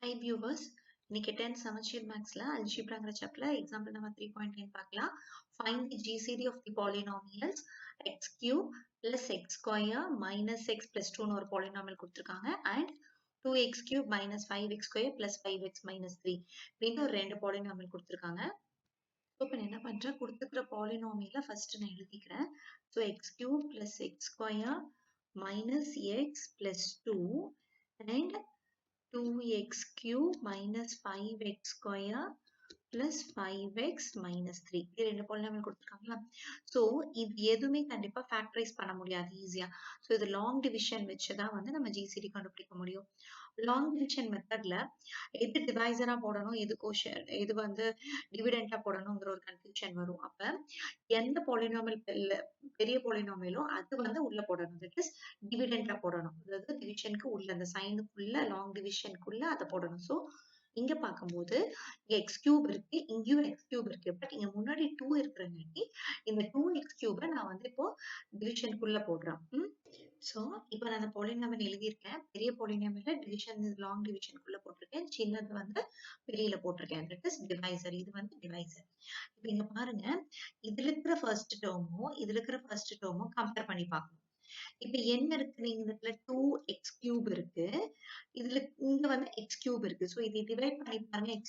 Hi viewers, இன்னைக்கு 10 சமச்சீர் மேக்ஸ்ல அல்ஜிப்ராங்கிற சாப்டர்ல எக்ஸாம்பிள் நம்பர் 3.9 பார்க்கலாம். Find the GCD of the polynomials x cube plus x square minus x plus 2 ஒரு polynomial கொடுத்திருக்காங்க and 2x cube minus 5x square plus 5x minus 3 அப்படின்னு ஒரு ரெண்டு polynomial கொடுத்திருக்காங்க. So இப்போ என்ன பண்றேன், கொடுத்திருக்கிற polynomial first நான் எழுதிக்கிறேன். So x cube plus x square minus x plus 2 and 2x cube minus 5x square plus 5x minus 3 இது ரெண்டு polynomial கொடுத்திருக்காங்களா. So இது எதுவுமே கண்டிப்பா factorize பண்ண முடியாது ஈஸியா. So இது long division வச்சுதான் வந்து நம்ம GCD கண்டுபிடிக்க முடியும். long division மெத்தட்ல எது டிவைசரா போடணும், எது கோஷன், எது வந்து டிவிடெண்டா போடணுங்கிற ஒரு கன்ஃபியூஷன் வரும். அப்ப எந்த polynomial பெரிய polynomialோ அது வந்து உள்ள போடணும். that is டிவிடெண்டா போடணும். அதாவது டிவிஷனுக்கு உள்ள அந்த சைனுக்குள்ள லாங் டிவிஷனுக்குள்ள அதை போடணும். ஸோ இங்க பார்க்கும்போது x cube இருக்கு, இங்கேயும் x cube இருக்கு. பட் இங்க முன்னாடி 2 இருக்கிறங்காட்டி இந்த 2x cube நான் வந்து இப்போ டிவிஷனுக்குள்ள போடுறேன். ஸோ இப்போ நான் அந்த polynomial எழுதியிருக்கேன். பெரிய polynomial டிவிஷன் லாங் டிவிஷனுக்குள்ள போட்டிருக்கேன், சின்னது வந்து வெளியில போட்டிருக்கேன். that is divisor. இது வந்து divisor. இப்போ இங்க பாருங்க, இதுல இருக்கிற ஃபர்ஸ்ட் டேர்மும் இதுல இருக்கிற ஃபர்ஸ்ட் டேர்மும் கம்பேர் பண்ணி பார்க்கணும். இப்ப என்ன இருக்கு, நீங்க இதுல 2x cube இருக்கு, இதுல இங்க வந்து x cube இருக்கு. சோ இதை டிவைட் பண்ணி பாருங்க, x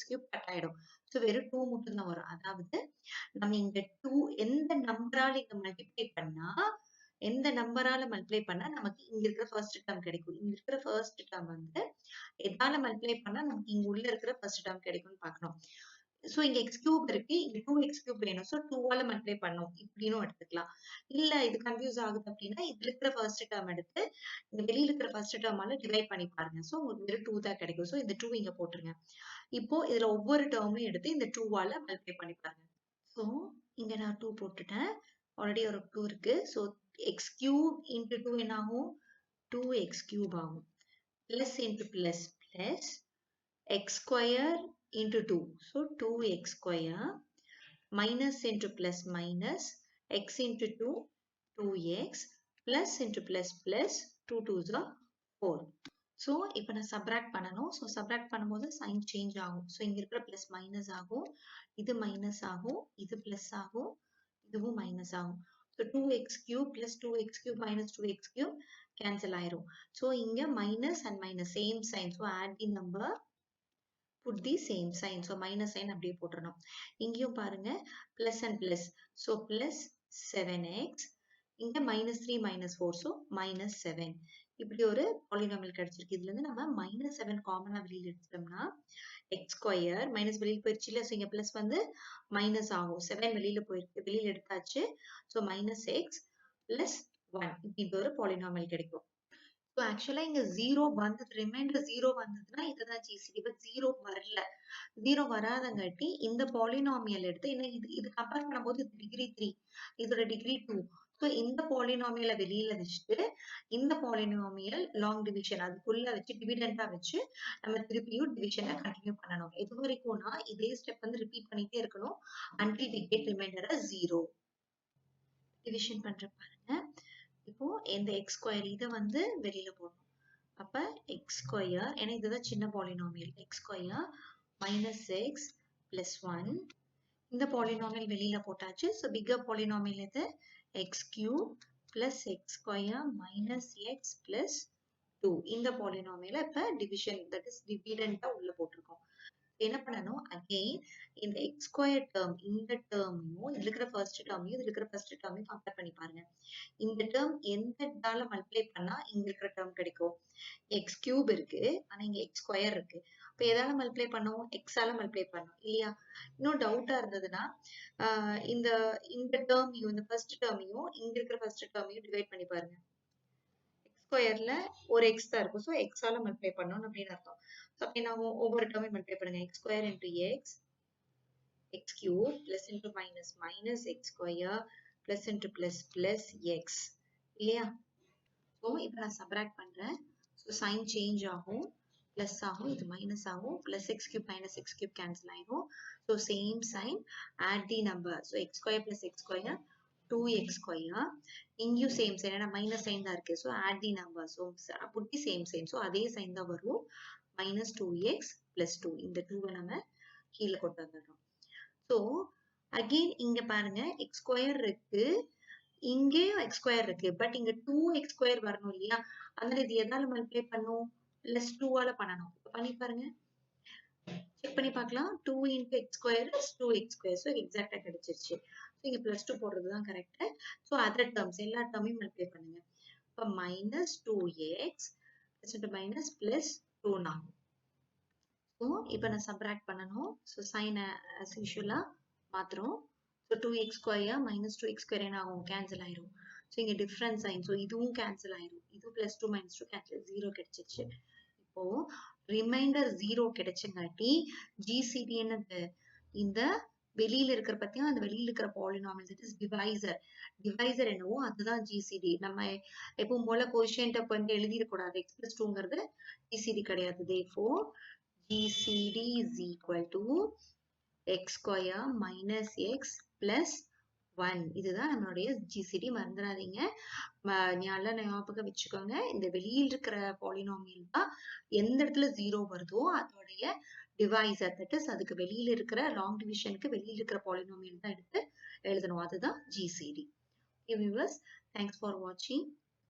cube கட் ஆயிடும். சோ வெறும் 2 மட்டும் தான் வரும். அதாவது நம்ம இங்க 2 எந்த நம்பரால இங்க மல்டிப்ளை பண்ணா நமக்கு இங்க இருக்கிற ஃபர்ஸ்ட் டேர்ம் கிடைக்கும். இங்க இருக்கிற ஃபர்ஸ்ட் டேர்ம் வந்து எதால மல்டிப்ளை பண்ணா நமக்கு இங்க உள்ள இருக்கிற ஃபர்ஸ்ட் டேர்ம் கிடைக்கும்னு பார்க்கணும். சோ இங்க x cube இருக்கு, இங்க 2x cube வேணும். சோ 2 ஆல மல்டிப்ளை பண்ணணும் இப்படின்னு எடுத்துக்கலாம். இல்ல இது கன்ஃபியூஸ் ஆகுது அப்படின்னா இதுல இருக்கிற ஃபர்ஸ்ட் டேர்ம் எடுத்து இந்த வெளியில இருக்கிற ஃபர்ஸ்ட் டேர்மால டிவைட் பண்ணி பாருங்க. சோ உங்களுக்கு வெறும் 2 தான் கிடைக்கும். சோ இந்த 2 இங்க போட்டுருங்க. இப்போ இதுல ஒவ்வொரு டேர்மையும் எடுத்து இந்த 2 ஆல மல்டிப்ளை பண்ணி பாருங்க. சோ இங்க நான் 2 போட்டுட்டேன். ஆல்ரெடி ஒரு 2 இருக்கு. சோ x cube into 2 என்ன ஆகும், 2x cube ஆகும். Plus into plus plus x square into 2. So 2x square minus into plus minus x into 2, 2x plus into plus plus 2 2s are 4. So இப்போ நான் subtract பண்ணணும். So subtract பண்ணும்போது sign change ஆகும். So இங்க இருக்கிற plus minus ஆகும், இது minus ஆகும், இது plus ஆகும், இதுவும் minus ஆகும். So 2x cube plus 2x cube minus 2x cube cancel ஆயிரும். So இங்க minus and minus same sign. So add the number, put the same sign. So minus sign அப்படியே போட்டுறணும். இங்கேயும் பாருங்க plus and plus. So plus 7x. இங்க minus 3 minus 4. So minus 7. இப்படி ஒரு polynomial கிடைச்சிருக்கு. இதுல இருந்து நம்ம minus 7 காமனா வெளியில எடுத்துட்டோம்னா x square minus வெளியில போயிடுச்சு இல்ல. So இங்க plus வந்து minus ஆகும். 7 வெளியில போயிருக்கு, வெளியில எடுத்தாச்சு. So minus x plus 1 இப்படி ஒரு polynomial கிடைக்கும். So actually இங்க 0 வந்தது, ரிமைண்டர் 0 வந்ததுன்னா இதுதான் GCD. பட் 0 வரல. 0 வராதங்காட்டி இந்த polynomial எடுத்து இது கம்பேர் பண்ணும்போது இது டிகிரி 3, இதோட டிகிரி 2. ஸோ இந்த polynomial வெளியில வச்சுட்டு இந்த polynomial லாங் டிவிஷன் அதுக்குள்ள வச்சு டிவிடெண்டா வச்சு நம்ம திருப்பியும் டிவிஷனை கண்டினியூ பண்ணணும். எது வரைக்கும்னா இதே ஸ்டெப் வந்து ரிப்பீட் பண்ணிட்டே இருக்கணும் until we get remainder as 0. Division பண்ற பாருங்க. இப்போ இந்த x ஸ்கொயர் இதை வந்து வெளியில போடணும். அப்ப x ஸ்கொயர், ஏன்னா இதுதான் சின்ன polynomial, x square minus X plus 1. இந்த பாலினாமியல் வெளியில போட்டாச்சு. ஸோ பிக்கர் பாலினாமியல் இது X cube plus x square minus X plus 2. இந்த பாலினாமியல இப்ப டிவிஷன், தட் இஸ் டிவிடெண்டா உள்ள போட்டிருக்கோம். என்ன பண்ணணும், அகைன் இந்த எக்ஸ் ஸ்கொயர் டேர்ம் இந்த டேர்மையும் இதுல இருக்கிற ஃபர்ஸ்ட் டேர்மையும் இதுல இருக்கிற ஃபர்ஸ்ட் டேர்மையும் கம்பேர் பண்ணி பாருங்க. இந்த டேர்ம் எந்த இதால மல்டிப்ளை பண்ணா இங்க இருக்கிற டேர்ம் கிடைக்கும். எக்ஸ் கியூப் இருக்கு, ஆனா இங்க எக்ஸ் ஸ்கொயர் இருக்கு. இப்ப எதால மல்டிப்ளை பண்ணும், எக்ஸால மல்டிப்ளை பண்ணும் இல்லையா. இன்னும் டவுட்டா இருந்ததுன்னா இந்த டேர்மையும் இந்த ஃபர்ஸ்ட் டேர்மையும் இங்க இருக்கிற ஃபர்ஸ்ட் டேர்மையும் டிவைட் பண்ணி பாருங்க. ஸ்கொயர்ல ஒரு எக்ஸ் தான் இருக்கும். ஸோ எக்ஸால மல்டிப்ளை பண்ணணும் அப்படின்னு அர்த்தம். ஸோ அப்படி நான் ஒவ்வொரு டேர்மையும் மல்டிப்ளை பண்ணுங்க. X square into x, x cube plus into minus minus x square plus into plus plus x இல்லையா. ஸோ இப்போ நான் சப்ராக்ட் பண்றேன். ஸோ சைன் சேஞ்ச் ஆகும், பிளஸ் ஆகும், இது மைனஸ் ஆகும், plus x cube minus x cube cancel ஆயிடும். So same sign, add the number. So x square plus x square 2x square. இங்கேயும் சேம் சைன், ஏன்னா மைனஸ் சைன் தான் இருக்கு. So add the number. So put the same sign. So அதே sign தான் வரும். minus 2x plus 2. இந்த 2 நம்ம கீழே கொண்டு வந்துடுறோம். So again இங்க பாருங்க x square இருக்கு, இங்கேயும் x square இருக்கு. பட் இங்க 2x square வரணும் இல்லையா? அதனால இது எதால மல்டிப்ளை பண்ணும்? plus 2 ஆல பண்ணணும். பண்ணி பாருங்க. செக் பண்ணி பார்க்கலாம். 2 into x square is 2x square. So எக்ஸாக்டா கிடைச்சிருச்சு. இங்க plus 2 போடுறதுதான் கரெக்ட். So அதர் டேர்ம்ஸ் எல்லா டேர்மையும் மல்டிப்ளை பண்ணுங்க. இப்ப minus 2x minus plus 2 ஆகும். ஸோ இப்போ நான் சப்ராக்ட் பண்ணணும். ஸோ சைனை as usual மாத்துறோம். So 2x square minus 2x square என்ன ஆகும்? கேன்சல் ஆயிரும். ஸோ இங்க டிஃபரன்ஸ் சைன். ஸோ இதுவும் கேன்சல் ஆயிரும். இது plus 2 minus 2 கேன்சல் 0 கிடைச்சிச்சு. இப்போ ரிமைண்டர் 0 கிடைச்சங்காட்டி ஜிசிடி என்னது? இந்த வெளியில இருக்கிற பத்தியும் அந்த வெளியில இருக்கிற polynomial that is divisor. Divisor என்னவோ அதுதான் ஜிசிடி. நம்ம எப்பவும் போல கோஷியன்ட் அப்ப வந்து எழுதிடக்கூடாது. x plus 2ங்கிறது ஜிசிடி கிடையாது. therefore GCD is equal to x square minus x plus 1. இதுதான் நம்மளுடைய GCD. மறந்துடாதீங்க. நல்லா ஞாபகம் வச்சுக்கோங்க. இந்த வெளியில் இருக்கிற பாலினாமியல் தான் எந்த இடத்துல 0 வருதோ அதோடைய டிவைசர். தட் இஸ் அதுக்கு வெளியில இருக்கிற லாங் டிவிஷனுக்கு வெளியில இருக்கிற பாலினாமியல் தான் எடுத்து எழுதணும். அதுதான் GCD. Okay viewers, thanks for watching.